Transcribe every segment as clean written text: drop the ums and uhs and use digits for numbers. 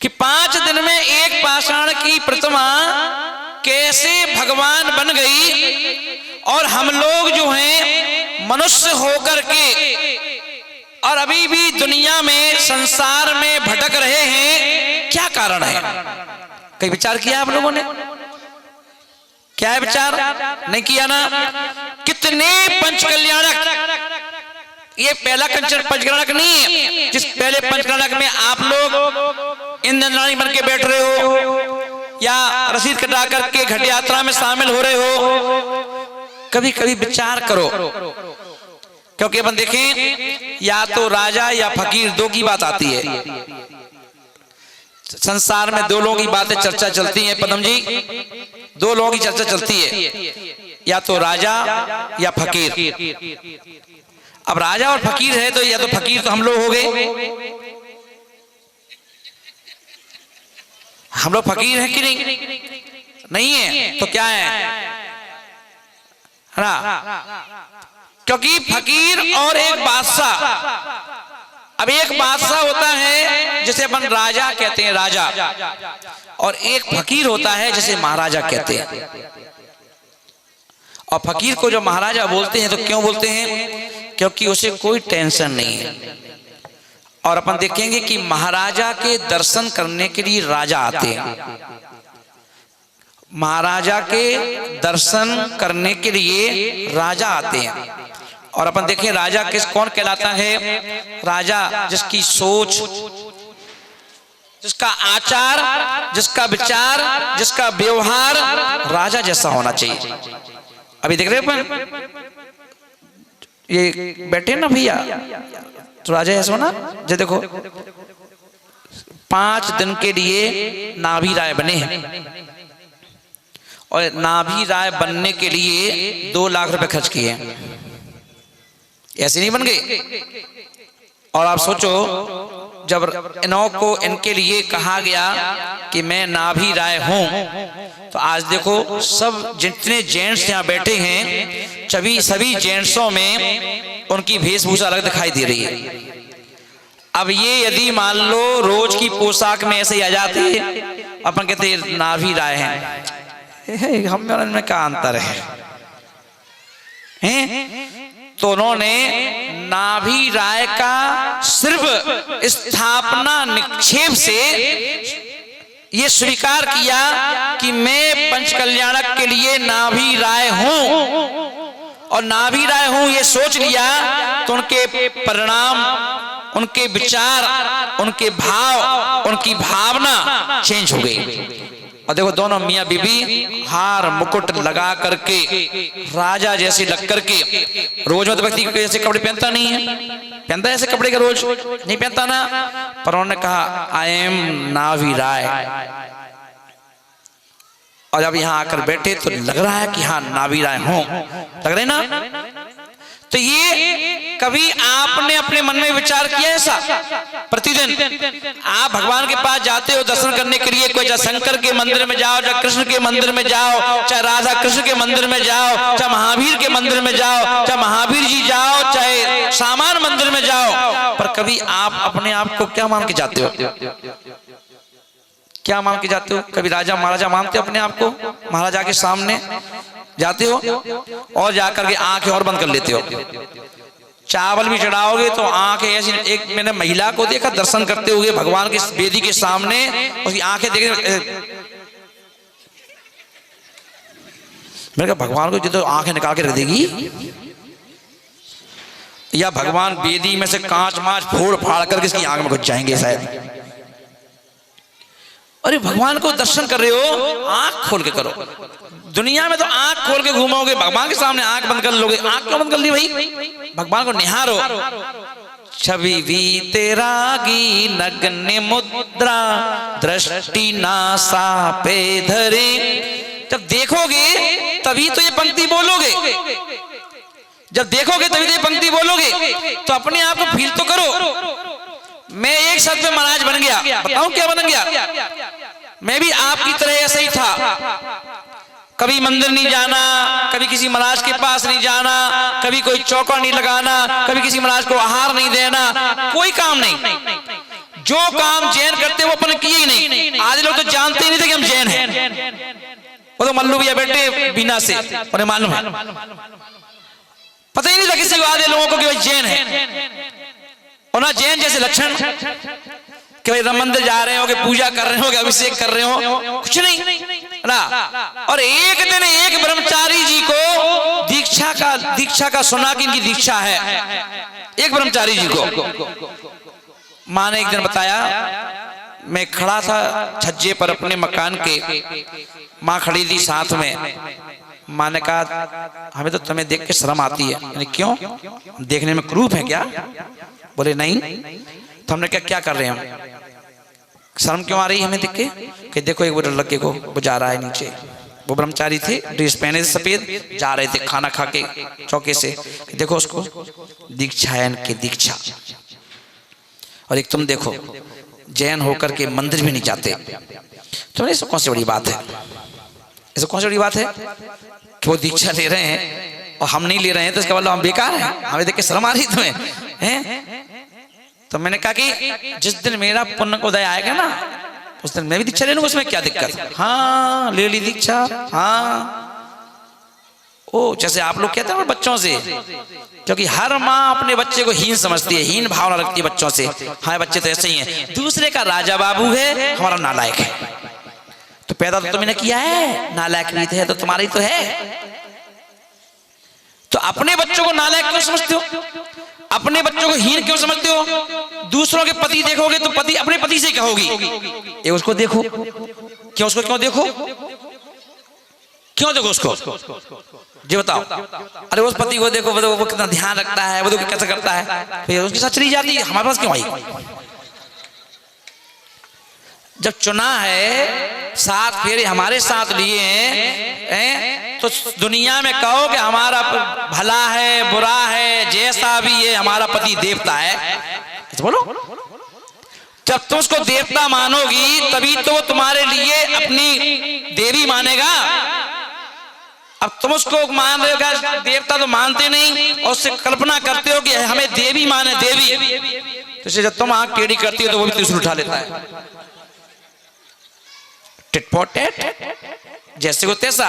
कि 5 दिन में एक पाषाण की प्रतिमा कैसे भगवान बन गई, और हम लोग जो हैं मनुष्य होकर के और अभी भी दुनिया में संसार में भटक रहे हैं, क्या कारण है? कई विचार किया आप लोगों ने? क्या है विचार? नहीं किया ना? कितने पंचकल्याणक, ये पहला पंचकल्याणक नहीं है। जिस पहले पंचकल्याणक में आप लोग इंद्रराणी बन के बैठ रहे हो या रसीद कटा करके घट यात्रा में शामिल हो रहे हो, कभी कभी विचार करो। क्योंकि अपन देखें, या तो राजा या फकीर, दो की बात आती है। संसार में दो लोगों की बातें चर्चा चलती है पदम जी, दो लोगों की चर्चा चलती है, या तो राजा या फकीर। अब राजा और फकीर है तो या तो फकीर तो हम लोग हो गए, हम लोग फकीर हैं कि नहीं? नहीं है तो क्या है ना? क्योंकि फकीर और एक बादशाह, अब एक बादशाह होता है जिसे अपन राजा कहते हैं, राजा, और एक फकीर होता है जिसे महाराजा कहते हैं। और फकीर को जो महाराजा बोलते हैं तो क्यों बोलते हैं? क्योंकि उसे कोई टेंशन नहीं है। और अपन देखेंगे कि महाराजा के दर्शन करने के लिए राजा आते हैं, महाराजा के दर्शन करने के लिए राजा आते हैं। और अपन देखें राजा कौन कहलाता है? राजा जिसकी सोच, जिसका आचार, जिसका विचार, जिसका व्यवहार राजा जैसा होना चाहिए। अभी देख रहे अपन ये बैठे ना भैया, तो राजा ऐसा होना। जो देखो 5 दिन के लिए नाभि राय बने हैं, और नाभि राय बनने के लिए 2 लाख रुपए खर्च किए हैं। ऐसे नहीं बन गए। और आप सोचो, जब इनके लिए कहा गया कि मैं नाभि राय हूं, तो आज देखो सब जितने जेंट्स यहाँ बैठे हैं, सभी जेंट्सों में उनकी वेशभूषा अलग दिखाई दे रही है। अब ये यदि मान लो रोज की पोशाक में ऐसे ही आ जाते, अपन कहते नाभि राय हैं, हम में क्या अंतर है? तो उन्होंने नाभि राय का सिर्फ स्थापना निक्षेप से ये स्वीकार किया कि मैं पंचकल्याणक के लिए नाभि राय हूं, और नाभि राय हूं ये सोच लिया, तो उनके परिणाम, उनके विचार, उनके भाव, उनकी भावना चेंज हो गई। और देखो दोनों मियाँ बीबी हार मुकुट लगा करके राजा जैसे लग करके, रोज में तो व्यक्ति ऐसे कपड़े पहनता नहीं है, पहनता है ऐसे कपड़े का रोज? नहीं पहनता ना। पर उन्होंने कहा आई एम नाभि राय, और जब यहाँ आकर बैठे तो लग रहा है कि हाँ नाभि राय हूं, लग रहे ना? तो ये कभी आपने अपने मन में विचार किया ऐसा? प्रतिदिन आप भगवान के पास जाते हो दर्शन करने के लिए, कोई चाहे शंकर के मंदिर में जाओ, चाहे कृष्ण के मंदिर में जाओ, चाहे राधा कृष्ण के मंदिर में जाओ, चाहे महावीर के मंदिर में जाओ, चाहे महावीर जी जाओ, चाहे सामान मंदिर में जाओ, पर कभी आप अपने आप को क्या मान के जाते हो? क्या मान के जाते हो? कभी राजा महाराजा मानते हो अपने आप को? महाराजा के सामने जाते हो और जाकर के आंखें और बंद कर लेते हो। चावल भी चढ़ाओगे तो आंखें ऐसी, एक मैंने महिला को देखा दर्शन करते हुए भगवान के वेदी के सामने, उसकी आंखें देख, मैंने कहा भगवान को जो आंखें निकाल के रख देगी, या भगवान वेदी में से कांच माच फोड़ फाड़ करके इसकी आंख में घुस जाएंगे शायद। अरे भगवान को दर्शन कर रहे हो, आंख खोल के करो। दुनिया में तो आंख खोल के घूमोगे, भगवान के सामने आंख बंद कर लोगे। आंख क्यों बंद कर ली भाई? भगवान को निहारो। छवि भी तेरा गी नग्न मुद्रा, दृष्टि नासा पे धरे। जब देखोगे तभी तो ये पंक्ति बोलोगे, जब देखोगे तभी तो ये पंक्ति बोलोगे। तो अपने आप को फील तो करो। मैं एक शब्द में महाराज बन गया, बताऊं क्या बन गया? मैं भी आपकी तरह ऐसा ही था। कभी मंदिर नहीं जाना, कभी किसी महाराज के पास नहीं जाना, कभी कोई चौका नहीं लगाना, कभी किसी महाराज को आहार नहीं देना, कोई काम नहीं। जो काम जैन करते वो अपन किए ही नहीं। आधे लोग तो जानते ही नहीं थे कि हम जैन हैं। वो तो मल्लू भैया बैठे बीना से, उन्हें मालूम है, पता ही नहीं था किसी को, आधे लोगों को कि भाई जैन है। और ना जैन जैसे लक्षण कि भाई राम मंदिर जा रहे हो, कि पूजा कर रहे हो, कि अभिषेक कर रहे हो, कुछ नहीं ना। और एक दिन एक ब्रह्मचारी जी को दीक्षा का सुना कि इनकी दीक्षा है। एक ब्रह्मचारी जी को माँ ने एक दिन बताया, मैं खड़ा था छज्जे पर अपने मकान के, माँ खड़ी थी साथ में। माँ ने कहा हमें तो तुम्हें देख के शर्म आती है। यानी क्यों, देखने में क्रूप है क्या? बोले नहीं। तो हमने क्या कर रहे हैं हम, शर्म क्यों आ रही है हमें देख के? कि देखो एक बुढ़ा लड़के को वो जा रहा है नीचे। वो ब्रह्मचारी थे, ड्रेस पहने थे सफेद, जा रहे थे खाना खा के चौके से। देखो उसको दीक्षा है, इनकी दीक्षा। और एक तुम देखो जैन होकर के मंदिर भी नहीं जाते। तो इसको कौन सी बड़ी बात है, इसको कौन सी बड़ी बात है कि वो दीक्षा ले रहे हैं और हम नहीं ले रहे हैं, तो इसका मतलब हम बेकार हैं, हमें देख के शर्म आ रही तुम्हें हैं? तो मैंने कहा कि जिस दिन मेरा पुण्य उदय आएगा ना, उस दिन मैं भी दीक्षा ले लूंगा, उसमें क्या दिक्कत? हाँ ले ली दीक्षा। हाँ ओ जैसे आप लोग कहते हैं बच्चों से, क्योंकि हर माँ अपने बच्चे को हीन समझती है, हीन भावना रखती है बच्चों से। हाँ बच्चे तो ऐसे ही हैं, दूसरे का राजा बाबू है, हमारा नालायक है। तो पैदा तो तुमने किया है, नालायक भी है तो तुम्हारी तो है। तो अपने बच्चों को नालायक क्यों समझते हो, अपने बच्चों को हीन क्यों समझते हो? दूसरों के पति देखोगे तो पति अपने पति से कहोगी ये उसको देखो, क्यों उसको क्यों देखो, क्यों देखो उसको जी बताओ? अरे उस पति को देखो, वो कितना ध्यान रखता है, वो देखो कैसा करता है, फिर उसके साथ चली जाती है, हमारे पास क्यों आई? जब चुना है, साथ फेरे हमारे साथ लिए हैं, तो दुनिया में कहो कि हमारा भला है बुरा है, जैसा भी है हमारा पति देवता है, तो बोलो। जब तुम उसको देवता मानोगी तभी तो वो तुम्हारे लिए अपनी देवी मानेगा। अब तुम उसको मान रहे हो, देवता तो मानते नहीं और उससे कल्पना करते हो कि हमें देवी माने, देवी। तो जब तुम आंख टेढ़ी करती हो तो वो भी त्रिशूल उठा लेता है, टिटपोटेट जैसे को तैसा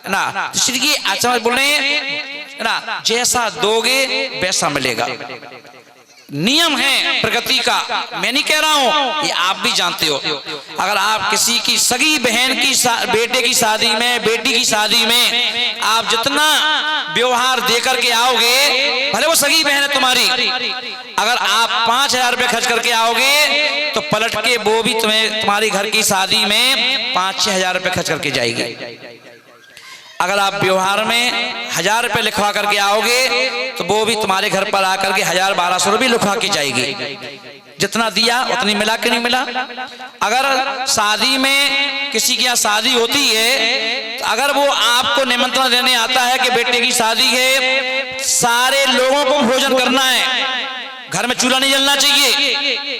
ना। श्री जी आचार्य बोल रहे हैं ना, जैसा दोगे वैसा मिलेगा, नियम है प्रकृति का। मैं नहीं कह रहा हूं, ये आप भी जानते हो। अगर आप किसी की सगी बहन की बेटे की शादी में, बेटी की शादी में आप जितना व्यवहार देकर के आओगे, भले वो सगी बहन है तुम्हारी, अगर आप 5,000 रुपए खर्च करके आओगे तो पलट के वो भी तुम्हें तुम्हारी घर की शादी में 5-6 हजार रुपए खर्च करके जाएगी। अगर आप व्यवहार में 1,000 रुपए लिखवा करके आओगे तो वो भी तुम्हारे घर पर आकर के 1,000-1,200 रुपए लिखवा के जाएगी। जितना दिया उतनी मिला कि नहीं मिला? अगर शादी में किसी की यहाँ शादी होती है, तो अगर वो आपको निमंत्रण देने आता है कि बेटे की शादी है, सारे लोगों को भोजन करना है, घर में चूल्हा नहीं जलना चाहिए।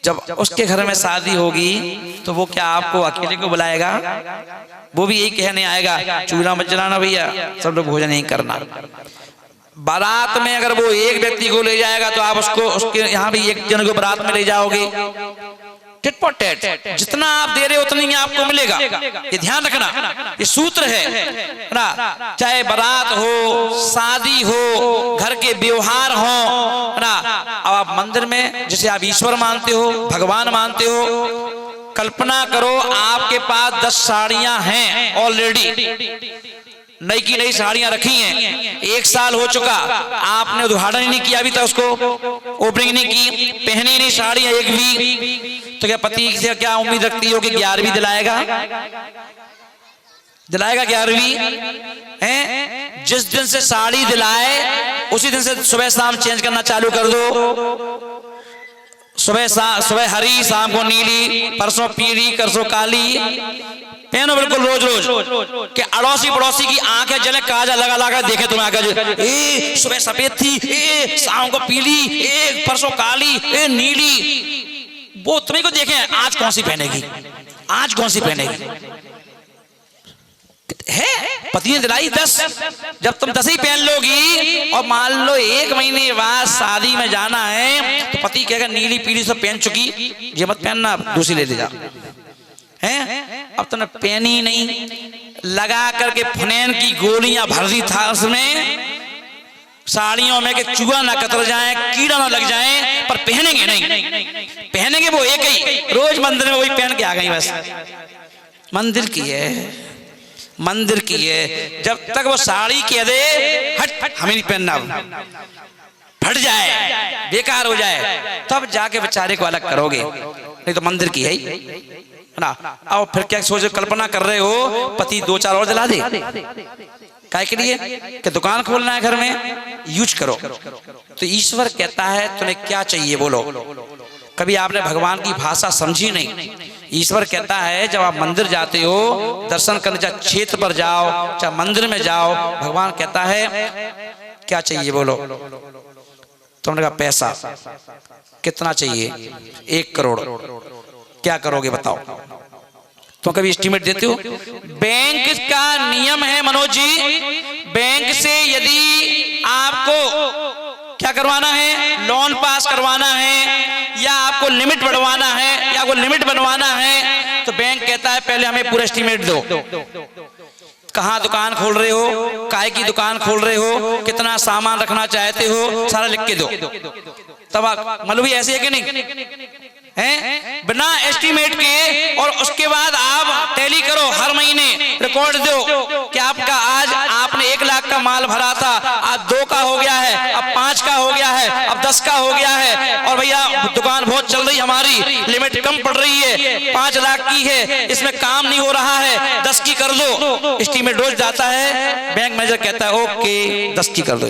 जब उसके घर में शादी होगी तो वो क्या आपको अकेले को बुलाएगा? वो भी यही कहने आएगा चूल्हा मत जलाना भैया, सब लोग भोजन नहीं करना। बारात में अगर वो एक व्यक्ति को ले जाएगा तो आप उसको उसके यहाँ भी एक जन को बारात में ले जाओगे। टिट फॉर टेट, जितना आप दे रहे हो उतना ही आपको मिलेगा, ये ध्यान रखना, ये सूत्र है ना। चाहे बारात हो, शादी हो, घर के व्यवहार हो ना। अब आप मंदिर में जैसे आप ईश्वर मानते हो, भगवान मानते हो, कल्पना करो आपके पास 10 साड़ियां हैं ऑलरेडी, नई की नई साड़ियां रखी हैं, 1 साल हो चुका, आपने उद्घाटन ही नहीं किया अभी तक, उसको ओपनिंग नहीं की, पहनी नहीं साड़ियां एक भी, तो क्या पति से क्या उम्मीद रखती हो कि 11वीं दिलाएगा? दिलाएगा 11वीं हैं? जिस दिन से साड़ी दिलाए उसी दिन से सुबह शाम चेंज करना चालू कर दो। सुबह हरी, शाम को नीली, परसों पीली, परसों काली पहनो, बिल्कुल रोज रोज के अड़ोसी पड़ोसी की आंखें जले, काजल लगा लगा देखे तुम्हें आगे, ए सुबह सफेद थी, ए शाम को पीली, ए परसों काली, ए नीली। वो तुम्हें को देखे आज कौन सी पहनेगी, आज कौन सी पहनेगी? है, पति ने दिलाई 10, जब तुम 10 ही पहन लोगी और मान लो 1 महीने बाद शादी में जाना है तो पति कहेगा नीली पीली सब पहन चुकी, ये मत पहनना, दूसरी ले जा। हैं अब तुमने पहनी नहीं, लगा करके फनेन की गोलियां भर दी था उसमें साड़ियों में कि चूहा ना कतर जाए, कीड़ा ना लग जाए, पर पहनेंगे नहीं। पहनेंगे वो एक ही, रोज मंदिर में वही पहन के आ गई। बस मंदिर की है, मंदिर की है। जब तक वो साड़ी कह दे हट हमें नहीं पहनना, फट जाए, बेकार हो जाए, तब जाके बेचारे को अलग करोगे, नहीं तो मंदिर की है ना। अब फिर क्या सोच कल्पना कर रहे हो पति 2-4 और दिला दे, काय के लिए कि दुकान खोलना है घर में, यूज करो। तो ईश्वर कहता है तुम्हें क्या चाहिए बोलो। कभी आपने भगवान की भाषा समझी नहीं। ईश्वर कहता है जब आप मंदिर जाते हो दर्शन करने, चाहे क्षेत्र पर जाओ चाहे मंदिर में जाओ, भगवान कहता है क्या चाहिए बोलो। तुमने कहा पैसा, कितना चाहिए? 1 करोड़। क्या करोगे बताओ? तो कभी एस्टीमेट देते हो? बैंक का नियम है मनोज जी, बैंक से यदि आपको क्या करवाना है, लोन पास करवाना है या आपको लिमिट बढ़वाना है या आपको लिमिट बनवाना है, तो बैंक कहता है पहले हमें पूरा एस्टीमेट दो। कहाँ दुकान खोल रहे हो, काय की दुकान खोल रहे हो, कितना सामान रखना चाहते हो, सारा लिख के दो। तब आप मालूम ऐसे है कि नहीं हैं? बिना एस्टीमेट के, और उसके बाद आप टैली करो, हर महीने रिकॉर्ड दो कि आपका आज आपने 1 लाख का माल भरा था, आज 2 का हो गया है, अब 5 का हो गया है, अब 10 का हो गया है, और भैया दुकान बहुत चल रही, हमारी लिमिट कम पड़ रही है, 5 लाख की है, इसमें काम नहीं हो रहा है, 10 की कर दो। एस्टीमेट रोज जाता है, बैंक मैनेजर कहता है ओके 10 की कर दो।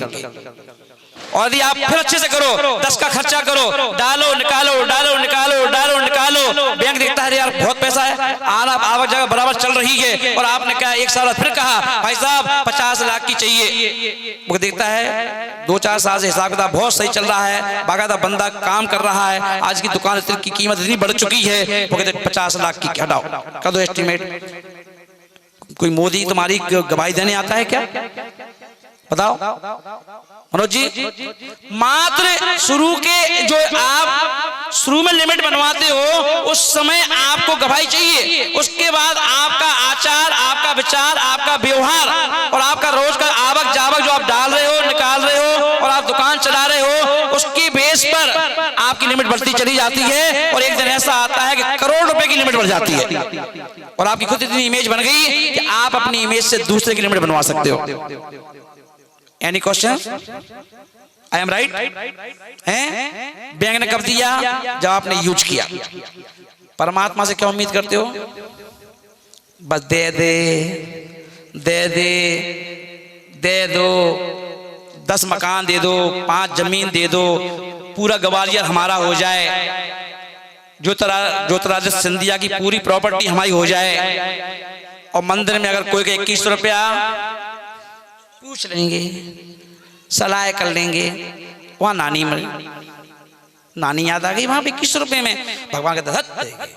और यदि आप फिर अच्छे से करो, 10 का खर्चा करो, डालो निकालो डालो निकालो डालो निकालो, बैंक देखता है यार बहुत पैसा है, आवक जगह बराबर चल रही है, और आपने कहा 1 साल फिर कहा भाई साहब 50 लाख की चाहिए। वो देखता है 2-4 साल से हिसाब किताब बहुत सही चल रहा है, बाकायदा बंदा काम कर रहा है, आज की दुकान की कीमत इतनी बढ़ चुकी है, वो कहते 50 लाख की हटाओ, कर दो एस्टीमेट। कोई मोदी तुम्हारी गवाही देने आता है क्या? बताओ मनोज जी। मात्र शुरू के जो आप शुरू में लिमिट बनवाते हो उस समय आपको गवाही चाहिए, उसके बाद आपका आचार, आपका विचार, आपका व्यवहार और आपका रोज का आवक जावक जो आप डाल रहे हो, निकाल रहे हो और आप दुकान चला रहे हो, उसकी बेस पर आपकी लिमिट बढ़ती चली जाती है। और एक दिन ऐसा आता है कि करोड़ रुपए की लिमिट बढ़ जाती है और आपकी खुद इतनी इमेज बन गई कि आप अपनी इमेज से दूसरे की लिमिट बनवा सकते हो। Any question? I am right? हैं? बैंक ने कब दिया? जब आपने यूज किया। परमात्मा से क्या उम्मीद करते हो? बस दे दे दे दे दे दो, 10 मकान दे दो, 5 जमीन दे दो, पूरा ग्वालियर हमारा हो जाए, ज्योतिरादित्य सिंधिया की पूरी प्रॉपर्टी हमारी हो जाए। और मंदिर में अगर कोई 21 रुपया पूछ लेंगे, सलाह कर लेंगे, वहां नानी मरी, नानी याद आ गई, वहां 21 रुपए में भगवान के दत्त देंगे।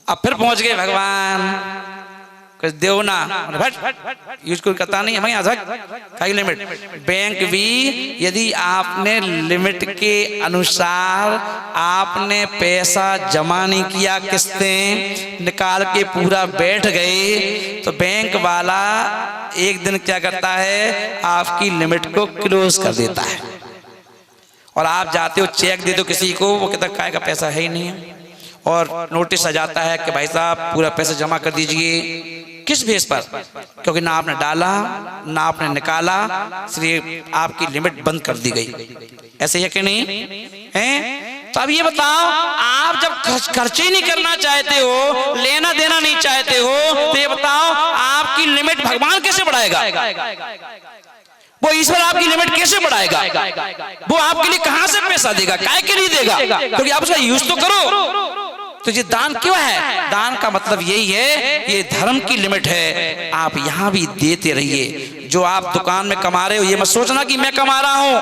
अब फिर पहुंच गए भगवान कुछ देव ना, यूज कोई करता नहीं हमें यहाँ लिमिट। बैंक भी यदि आपने लिमिट के अनुसार आपने पैसा जमा नहीं किया, किस्तें निकाल के पूरा बैठ गए, तो बैंक वाला एक दिन क्या करता है, आपकी लिमिट को क्लोज कर देता है। और आप जाते हो चेक दे दो किसी को, वो कहता काय का पैसा है ही नहीं है, और नोटिस आ जाता है कि भाई साहब पूरा पैसा जमा कर दीजिए। किस बेस पर? क्योंकि ना आपने डाला ना आपने निकाला, सिर्फ आपकी लिमिट बंद कर दी गई। ऐसे है कि नहीं है? तो अब ये बताओ, आप जब खर्च ही नहीं करना चाहते हो, लेना देना नहीं चाहते हो, तो ये बताओ आपकी लिमिट भगवान कैसे बढ़ाएगा? वो ईश्वर आपकी लिमिट कैसे बढ़ाएगा? वो आपके लिए कहां से पैसा देगा? काय के लिए देगा? क्योंकि आप उसका यूज तो करो। तो ये दान क्यों है? दान का मतलब यही है, ये धर्म की लिमिट है। आप यहां भी देते रहिए। जो आप दुकान में कमा रहे हो, ये मत सोचना कि मैं कमा रहा हूं।